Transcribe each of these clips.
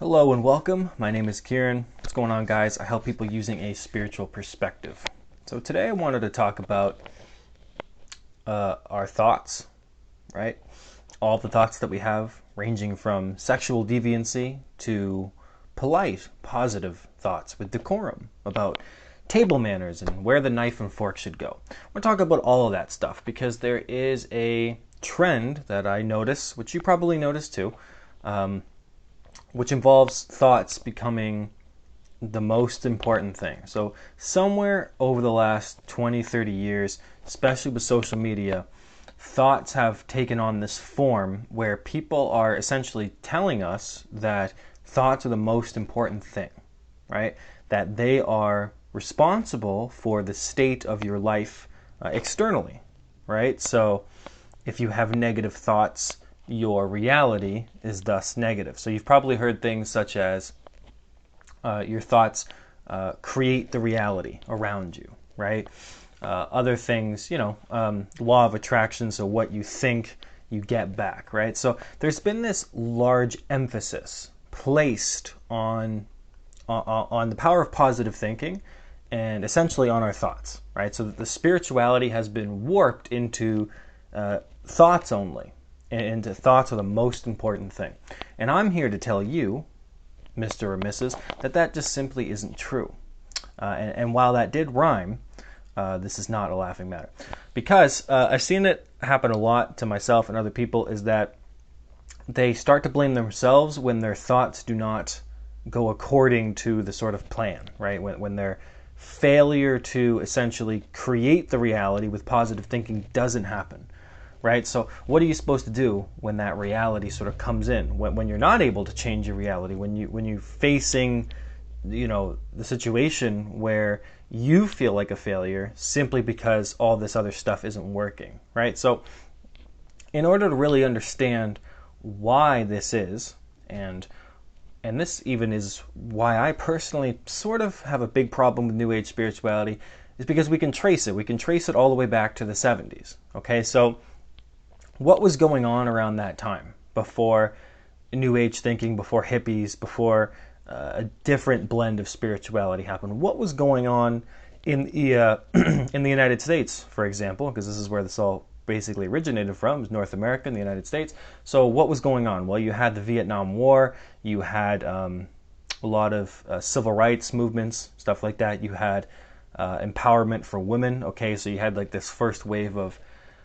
Hello and welcome. My name is Kieran. What's going on, guys? I help people using a perspective. So today I wanted to talk about our thoughts, right? All the thoughts that we have, ranging from sexual deviancy to polite, positive thoughts with decorum about table manners and where the knife and fork should go. We're talking about all of that stuff because there is a trend that I notice, which you probably notice too, which involves thoughts becoming the most important thing. So somewhere over the last 20, 30 years, especially with social media, thoughts have taken on this form where people are essentially telling us that thoughts are the most important thing, right? That they are responsible for the state of your life externally, right? So if you have negative thoughts, your reality is thus negative. So you've probably heard things such as your thoughts create the reality around you, right? Other things, law of attraction, so what you think, you get back, right? So there's been this large emphasis placed on the power of positive thinking and essentially on our thoughts, right? So that the spirituality has been warped into thoughts only, and thoughts are the most important thing. And I'm here to tell you, Mr. or Mrs., that just simply isn't true. And while that did rhyme, this is not a laughing matter. Because I've seen it happen a lot to myself and other people, is that they start to blame themselves when their thoughts do not go according to the sort of plan, right? When their failure to essentially create the reality with positive thinking doesn't happen. Right? So what are you supposed to do when that reality sort of comes in? When you're not able to change your reality, when you're facing, the situation where you feel like a failure simply because all this other stuff isn't working, right? So in order to really understand why this is, and this even is why I personally sort of have a big problem with New Age spirituality, is because we can trace it. We can trace it all the way back to the 70s. Okay, so what was going on around that time before New Age thinking, before hippies, before a different blend of spirituality happened? What was going on in the in the United States, for example, because this is where this all basically originated from, is North America and the United States. So what was going on? Well, you had the Vietnam War, you had a lot of civil rights movements, stuff like that. You had empowerment for women. Okay, so you had like this first wave of,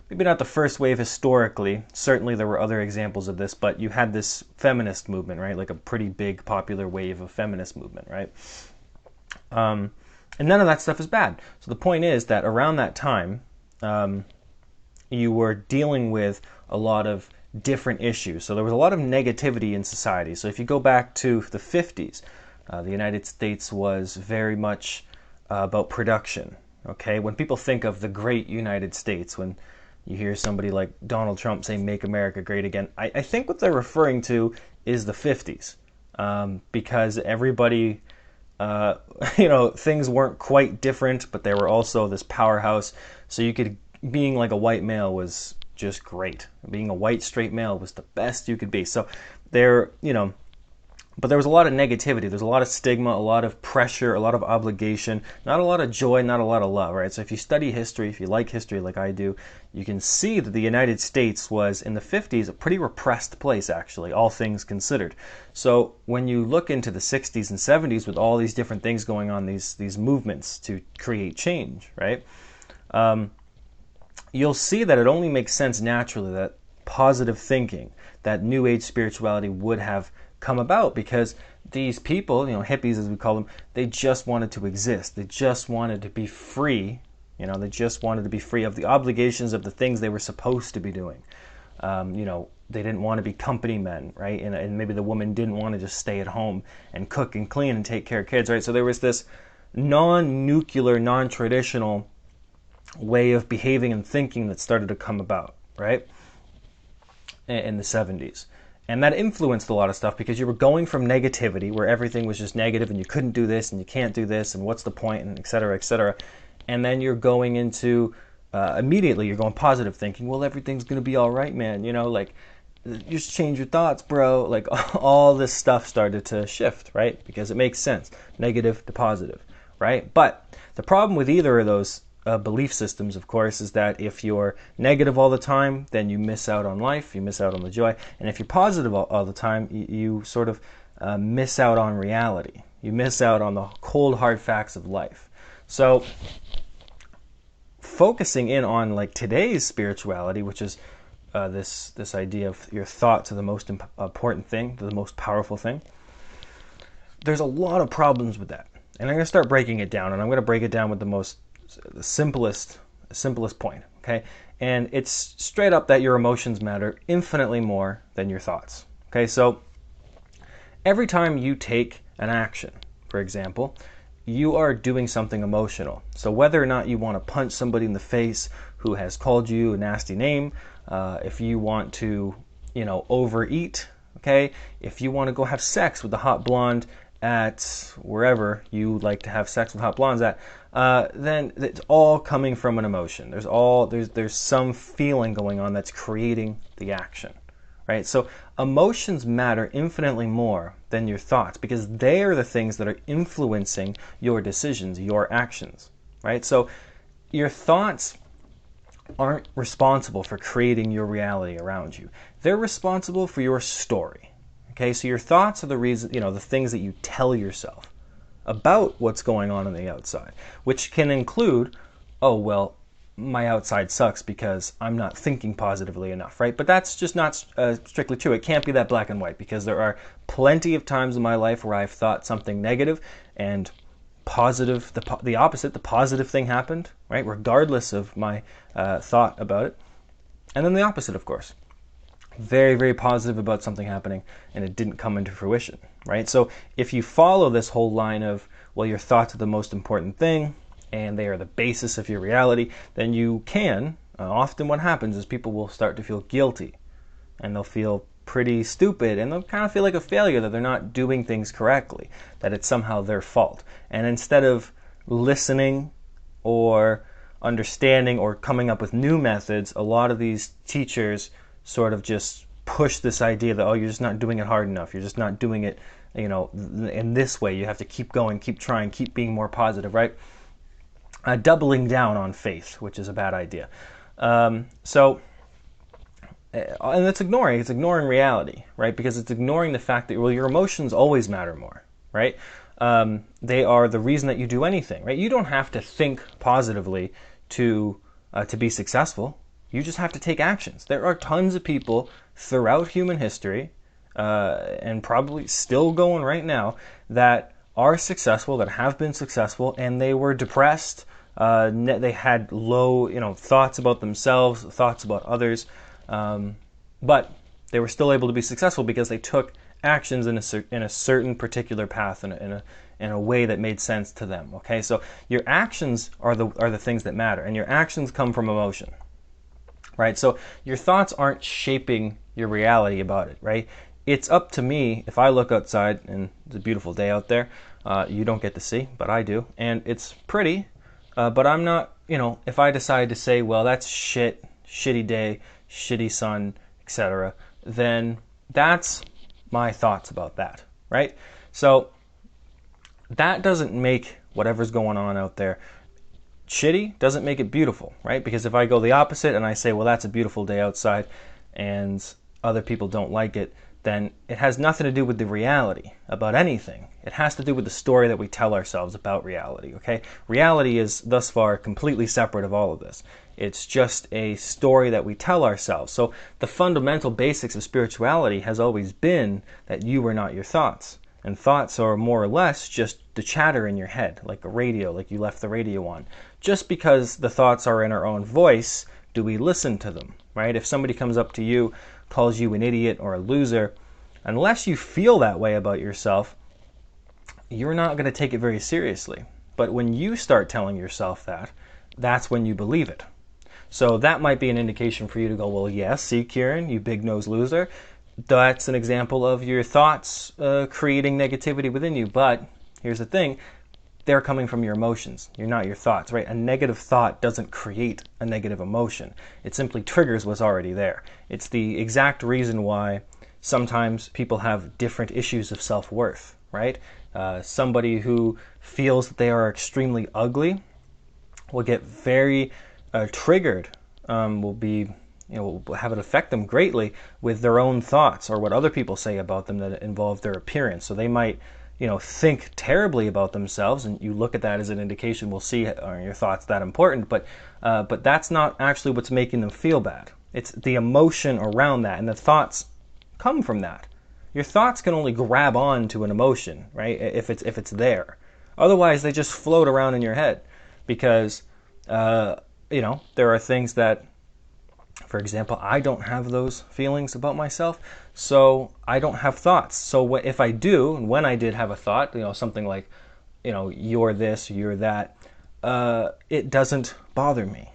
maybe not the first wave historically, certainly there were other examples of this, but you had this feminist movement, right? Like a pretty big popular wave of feminist movement, right? And none of that stuff is bad. So the point is that around that time, you were dealing with a lot of different issues. So there was a lot of negativity in society. So if you go back to the 50s, the United States was very much about production, okay? When people think of the great United States, when you hear somebody like Donald Trump say, "Make America Great Again," I think what they're referring to is the 50s, because everybody, things weren't quite different, but they were also this powerhouse. So being like a white male was just great. Being a white straight male was the best you could be. So but there was a lot of negativity. There's a lot of stigma, a lot of pressure, a lot of obligation, not a lot of joy, not a lot of love, right? So if you study history, if you like history like I do, you can see that the United States was, in the 50s, a pretty repressed place, actually, all things considered. So when you look into the 60s and 70s with all these different things going on, these movements to create change, right? You'll see that it only makes sense naturally that positive thinking, that New Age spirituality would have come about, because these people, hippies as we call them, they just wanted to exist. They just wanted to be free. They just wanted to be free of the obligations of the things they were supposed to be doing. They didn't want to be company men, right? And maybe the woman didn't want to just stay at home and cook and clean and take care of kids, right? So there was this non-nuclear, non-traditional way of behaving and thinking that started to come about, right, in the 70s. And that influenced a lot of stuff, because you were going from negativity, where everything was just negative and you couldn't do this and you can't do this and what's the point, and et cetera, et cetera. And then you're going into, immediately you're going positive thinking, well, everything's going to be all right, man. just change your thoughts, bro. Like all this stuff started to shift, right? Because it makes sense, negative to positive, right? But the problem with either of those belief systems, of course, is that if you're negative all the time, then you miss out on life, you miss out on the joy. And if you're positive all the time, you sort of miss out on reality. You miss out on the cold, hard facts of life. So focusing in on like today's spirituality, which is this idea of your thoughts are the most important thing, the most powerful thing. There's a lot of problems with that, and I'm going to start breaking it down, and I'm going to break it down with the simplest point. Okay, and it's straight up that your emotions matter infinitely more than your thoughts. Okay, so every time you take an action, for example, you are doing something emotional. So whether or not you want to punch somebody in the face who has called you a nasty name, if you want to, overeat, okay, if you want to go have sex with the hot blonde at wherever you like to have sex with hot blondes at, then it's all coming from an emotion. There's some feeling going on that's creating the action, right? So emotions matter infinitely more than your thoughts because they are the things that are influencing your decisions, your actions, right? So your thoughts aren't responsible for creating your reality around you. They're responsible for your story. Okay, so your thoughts are the reason, the things that you tell yourself about what's going on the outside, which can include, oh, well, my outside sucks because I'm not thinking positively enough, right? But that's just not strictly true. It can't be that black and white because there are plenty of times in my life where I've thought something negative and positive, the opposite, the positive thing happened, right? Regardless of my thought about it. And then the opposite, of course. Very, very positive about something happening and it didn't come into fruition, right? So if you follow this whole line of, well, your thoughts are the most important thing and they are the basis of your reality, then you can, often what happens is people will start to feel guilty and they'll feel pretty stupid and they'll kind of feel like a failure that they're not doing things correctly, that it's somehow their fault. And instead of listening or understanding or coming up with new methods, a lot of these teachers sort of just push this idea that, oh, you're just not doing it hard enough. You're just not doing it, in this way. You have to keep going, keep trying, keep being more positive, right? Doubling down on faith, which is a bad idea. And it's ignoring reality, right? Because it's ignoring the fact that, well, your emotions always matter more, right? They are the reason that you do anything, right? You don't have to think positively to be successful. You just have to take actions. There are tons of people throughout human history, and probably still going right now, that are successful, that have been successful, and they were depressed. They had low, thoughts about themselves, thoughts about others, but they were still able to be successful because they took actions in a certain particular path, in a way that made sense to them. Okay, so your actions are the things that matter, and your actions come from emotion. Right, so your thoughts aren't shaping your reality about it, right? It's up to me if I look outside and it's a beautiful day out there. You don't get to see, but I do, and it's pretty. But I'm not, if I decide to say, well, that's shitty day, shitty sun, etc., then that's my thoughts about that, right? So that doesn't make whatever's going on out there shitty, doesn't make it beautiful, right? Because if I go the opposite and I say, well, that's a beautiful day outside and other people don't like it, then it has nothing to do with the reality about anything. It has to do with the story that we tell ourselves about reality, okay? Reality is thus far completely separate of all of this. It's just a story that we tell ourselves. So the fundamental basics of spirituality has always been that you are not your thoughts. And thoughts are more or less just the chatter in your head, like a radio, like you left the radio on. Just because the thoughts are in our own voice, do we listen to them, right? If somebody comes up to you, calls you an idiot or a loser, unless you feel that way about yourself, you're not going to take it very seriously. But when you start telling yourself that, that's when you believe it. So that might be an indication for you to go, well, yes, see, Kieran, you big-nosed loser. That's an example of your thoughts creating negativity within you. But here's the thing. they're coming from your emotions. You're not your thoughts, right? A negative thought doesn't create a negative emotion. It simply triggers what's already there. It's the exact reason why sometimes people have different issues of self-worth, right? Somebody who feels that they are extremely ugly will get very triggered, will have it affect them greatly with their own thoughts or what other people say about them that involve their appearance. So they might, think terribly about themselves, and you look at that as an indication. We'll see, are your thoughts that important? But that's not actually what's making them feel bad. It's the emotion around that, and the thoughts come from that. Your thoughts can only grab on to an emotion, right? If it's there. Otherwise, they just float around in your head, because there are things that, for example, I don't have those feelings about myself, so I don't have thoughts. So if I do, and when I did have a thought, something like, you're this, you're that, it doesn't bother me,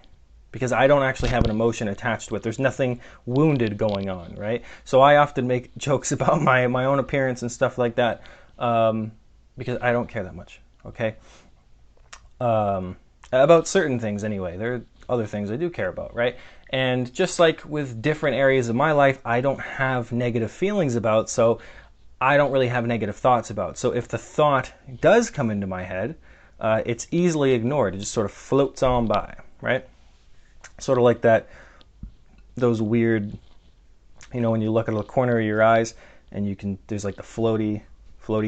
because I don't actually have an emotion attached to it. There's nothing wounded going on, right? So I often make jokes about my own appearance and stuff like that, because I don't care that much, okay? About certain things anyway. There are other things I do care about, right? And just like with different areas of my life, I don't have negative feelings about, so I don't really have negative thoughts about. So if the thought does come into my head, it's easily ignored. It just sort of floats on by, right? Sort of like those weird, when you look at the corner of your eyes and there's like the floaty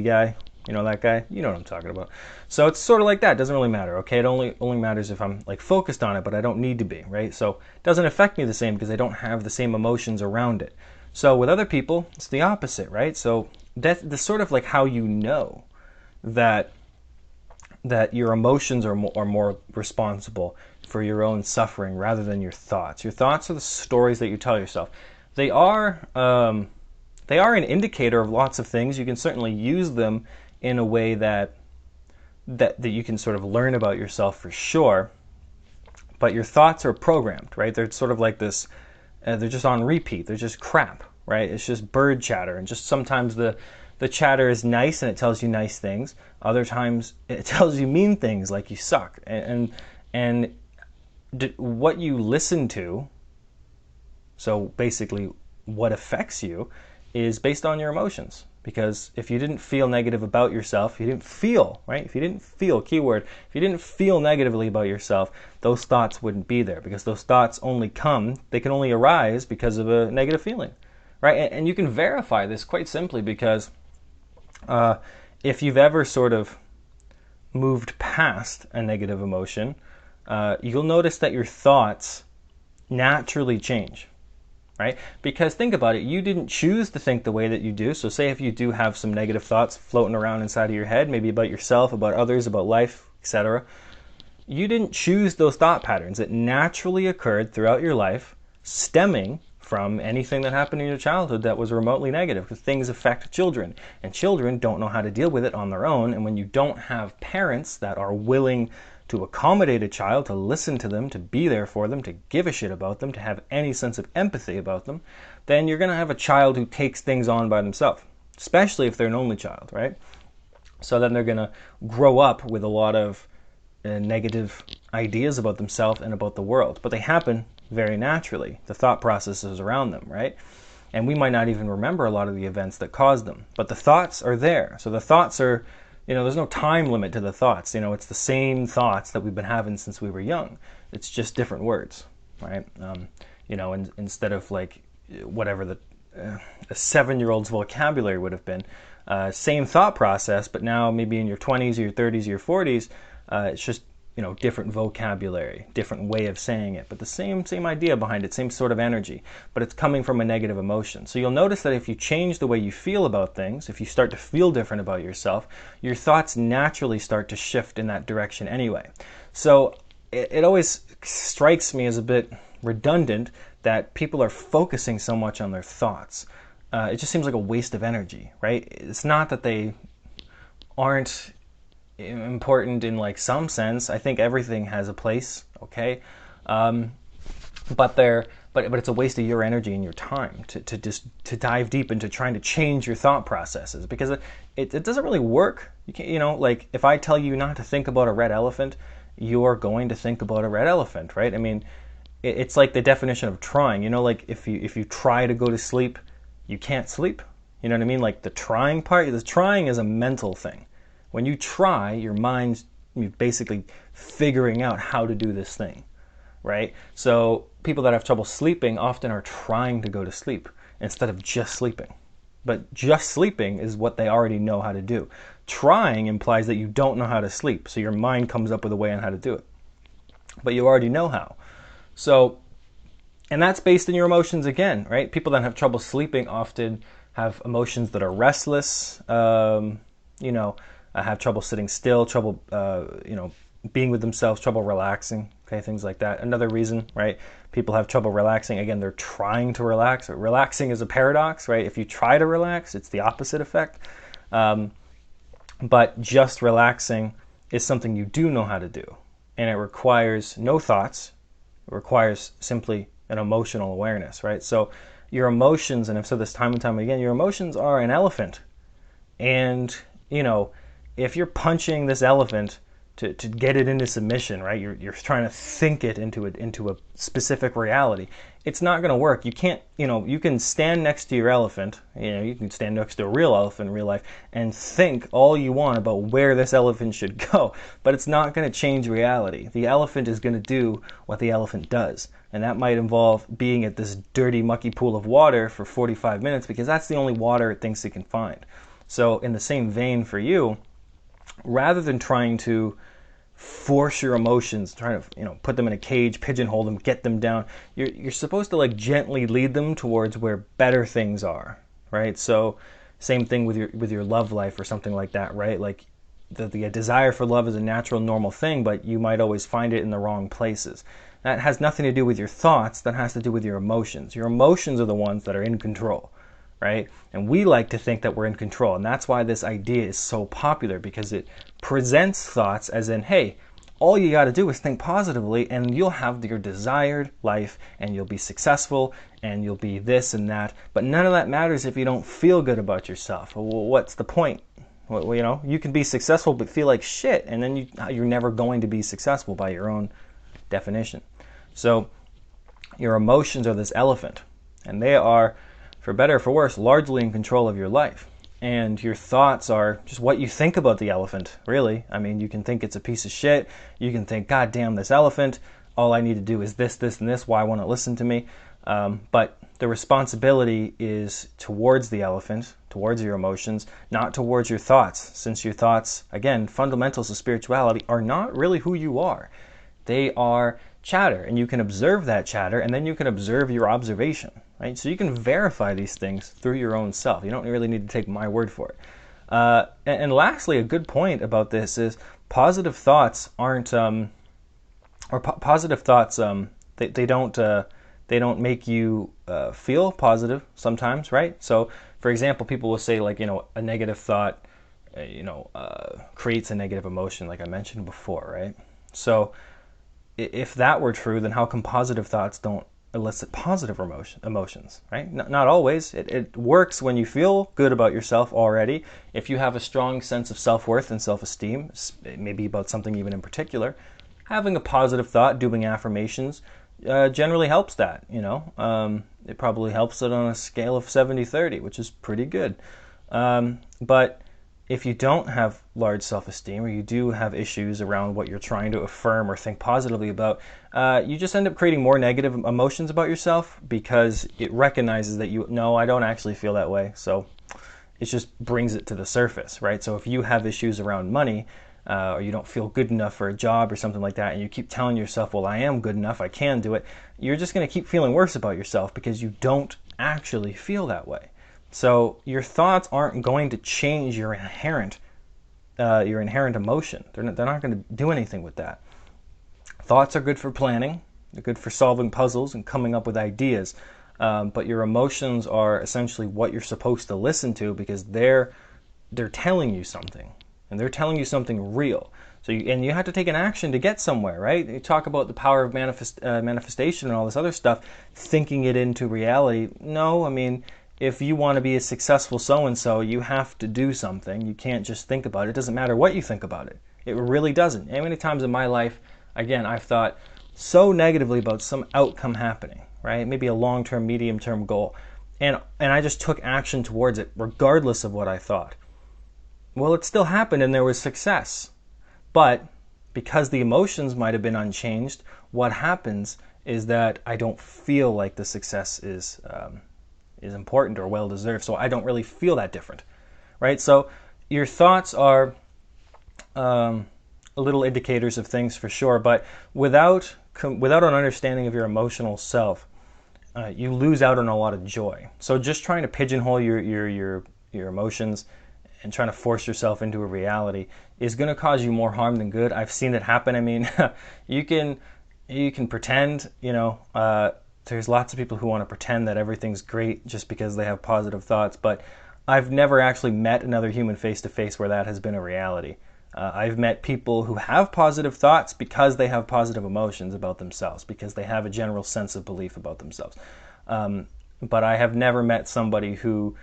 guy. That guy? You know what I'm talking about. So it's sort of like that. It doesn't really matter, okay? It only matters if I'm like focused on it, but I don't need to be, right? So it doesn't affect me the same because I don't have the same emotions around it. So with other people, it's the opposite, right? So that's sort of like how you know that your emotions are more responsible for your own suffering rather than your thoughts. Your thoughts are the stories that you tell yourself. They are an indicator of lots of things. You can certainly use them in a way that you can sort of learn about yourself for sure. But your thoughts are programmed, right? They're sort of like this, they're just on repeat. They're just crap, right? It's just bird chatter. And just sometimes the chatter is nice and it tells you nice things. Other times it tells you mean things like you suck. And what you listen to, so basically what affects you, is based on your emotions. Because if you didn't feel negative about yourself, if you didn't feel negatively about yourself, those thoughts wouldn't be there, because those thoughts they can only arise because of a negative feeling, right? And you can verify this quite simply, because if you've ever sort of moved past a negative emotion, you'll notice that your thoughts naturally change. Right? Because think about it, you didn't choose to think the way that you do. So say if you do have some negative thoughts floating around inside of your head, maybe about yourself, about others, about life, etc. You didn't choose those thought patterns. It naturally occurred throughout your life, stemming from anything that happened in your childhood that was remotely negative, because things affect children, and children don't know how to deal with it on their own. And when you don't have parents that are willing to accommodate a child, to listen to them, to be there for them, to give a shit about them, to have any sense of empathy about them, then you're going to have a child who takes things on by themselves, especially if they're an only child, right? So then they're going to grow up with a lot of negative ideas about themselves and about the world. But they happen very naturally, the thought processes around them, right? And we might not even remember a lot of the events that caused them. But the thoughts are there. So the thoughts are, there's no time limit to the thoughts. It's the same thoughts that we've been having since we were young. It's just different words, right? Instead of like whatever a 7-year-old's vocabulary would have been, same thought process, but now maybe in your 20s or your 30s or your 40s, it's just different vocabulary, different way of saying it, but the same idea behind it, same sort of energy, but it's coming from a negative emotion. So you'll notice that if you change the way you feel about things, if you start to feel different about yourself, your thoughts naturally start to shift in that direction anyway. So it always strikes me as a bit redundant that people are focusing so much on their thoughts. It just seems like a waste of energy, right? It's not that they aren't important in like some sense. I think everything has a place, okay? But they're but it's a waste of your energy and your time to dive deep into trying to change your thought processes, because it doesn't really work. You can't, like if I tell you not to think about a red elephant, you're going to think about a red elephant, right? I mean, it's like the definition of trying. Like if you try to go to sleep, you can't sleep. You know what I mean? Like the trying part, the trying is a mental thing. When you try, your mind's basically figuring out how to do this thing, right? So people that have trouble sleeping often are trying to go to sleep instead of just sleeping. But just sleeping is what they already know how to do. Trying implies that you don't know how to sleep, so your mind comes up with a way on how to do it. But you already know how. So, and that's based in your emotions again, right? People that have trouble sleeping often have emotions that are restless, have trouble sitting still, trouble, being with themselves, trouble relaxing, okay, things like that. Another reason, right? People have trouble relaxing. Again, they're trying to relax. Relaxing is a paradox, right? If you try to relax, it's the opposite effect. But just relaxing is something you do know how to do. And it requires no thoughts. It requires simply an emotional awareness, right? So your emotions, and I've said this time and time again, your emotions are an elephant. And, if you're punching this elephant to get it into submission, right? You're trying to think it into a specific reality. It's not going to work. You can't, you can stand next to your elephant, you can stand next to a real elephant in real life and think all you want about where this elephant should go, but it's not going to change reality. The elephant is going to do what the elephant does, and that might involve being at this dirty, mucky pool of water for 45 minutes because that's the only water it thinks it can find. So in the same vein for you, rather than trying to force your emotions, trying to put them in a cage, pigeonhole them, get them down, you're supposed to like gently lead them towards where better things are, right? So same thing with your love life or something like that, right? Like the desire for love is a natural, normal thing, but you might always find it in the wrong places. That has nothing to do with your thoughts. That has to do with your emotions. Your emotions are the ones that are in control, right? And we like to think that we're in control. And that's why this idea is so popular, because it presents thoughts as in, hey, all you got to do is think positively and you'll have your desired life and you'll be successful and you'll be this and that. But none of that matters if you don't feel good about yourself. Well, what's the point? Well, you can be successful but feel like shit, and then you're never going to be successful by your own definition. So your emotions are this elephant, and they are, for better or for worse, largely in control of your life. And your thoughts are just what you think about the elephant, really. I mean, you can think it's a piece of shit. You can think, God damn this elephant. All I need to do is this, this, and this. Why won't it listen to me? But the responsibility is towards the elephant, towards your emotions, not towards your thoughts. Since your thoughts, again, fundamentals of spirituality, are not really who you are. They are chatter, and you can observe that chatter, and then you can observe your observation, right? So you can verify these things through your own self. You don't really need to take my word for it. And lastly, a good point about this is positive thoughts aren't, positive thoughts, they don't make you feel positive sometimes, right? So, for example, people will say like, a negative thought, creates a negative emotion, like I mentioned before, right? So if that were true, then how come positive thoughts don't elicit positive emotions, right? Not always. It works when you feel good about yourself already. If you have a strong sense of self-worth and self-esteem, maybe about something even in particular, having a positive thought, doing affirmations, generally helps that, It probably helps it on a scale of 70-30, which is pretty good. But if you don't have large self-esteem, or you do have issues around what you're trying to affirm or think positively about, you just end up creating more negative emotions about yourself because it recognizes that no, I don't actually feel that way. So it just brings it to the surface, right? So if you have issues around money, or you don't feel good enough for a job or something like that, and you keep telling yourself, well, I am good enough, I can do it, you're just going to keep feeling worse about yourself because you don't actually feel that way. So your thoughts aren't going to change your inherent emotion. They're not going to do anything with that. Thoughts are good for planning. They're good for solving puzzles and coming up with ideas. But your emotions are essentially what you're supposed to listen to because they're telling you something. And they're telling you something real. So and you have to take an action to get somewhere, right? You talk about the power of manifestation and all this other stuff, thinking it into reality. No, I mean, if you want to be a successful so-and-so, you have to do something. You can't just think about it. It doesn't matter what you think about it. It really doesn't. How many times in my life, again, I've thought so negatively about some outcome happening, right? Maybe a long-term, medium-term goal. And I just took action towards it, regardless of what I thought. Well, it still happened and there was success. But because the emotions might have been unchanged, what happens is that I don't feel like the success is important or well-deserved. So I don't really feel that different, right? So your thoughts are little indicators of things for sure, but without an understanding of your emotional self, you lose out on a lot of joy. So just trying to pigeonhole your emotions and trying to force yourself into a reality is going to cause you more harm than good. I've seen it happen. I mean, you can pretend, there's lots of people who want to pretend that everything's great just because they have positive thoughts, but I've never actually met another human face to face where that has been a reality. I've met people who have positive thoughts because they have positive emotions about themselves, because they have a general sense of belief about themselves. But I have never met somebody who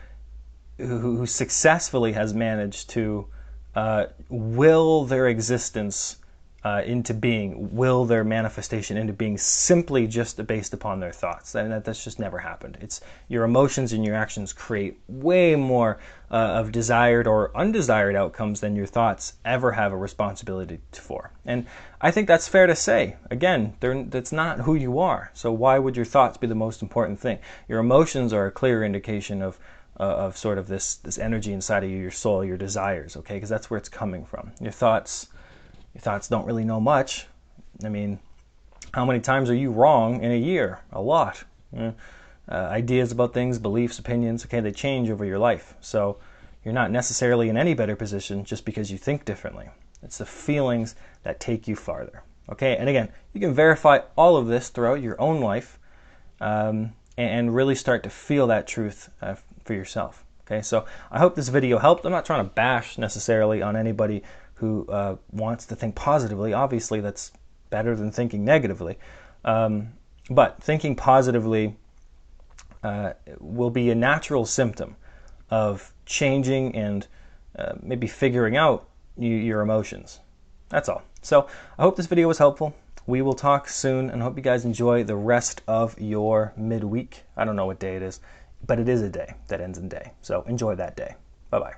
successfully has managed to will their existence into being, will their manifestation into being simply just based upon their thoughts. And that's just never happened. It's your emotions and your actions create way more of desired or undesired outcomes than your thoughts ever have a responsibility for. And I think that's fair to say. Again, that's not who you are. So why would your thoughts be the most important thing? Your emotions are a clear indication of sort of this energy inside of you, your soul, your desires, okay? Because that's where it's coming from. Your thoughts don't really know much. I mean, how many times are you wrong in a year? A lot. Ideas about things, beliefs, opinions, okay, they change over your life. So you're not necessarily in any better position just because you think differently. It's the feelings that take you farther. Okay, and again, you can verify all of this throughout your own life and really start to feel that truth for yourself. Okay, so I hope this video helped. I'm not trying to bash necessarily on anybody who wants to think positively. Obviously, that's better than thinking negatively. But thinking positively will be a natural symptom of changing and maybe figuring out your emotions. That's all. So I hope this video was helpful. We will talk soon, and hope you guys enjoy the rest of your midweek. I don't know what day it is, but it is a day that ends in day. So enjoy that day. Bye-bye.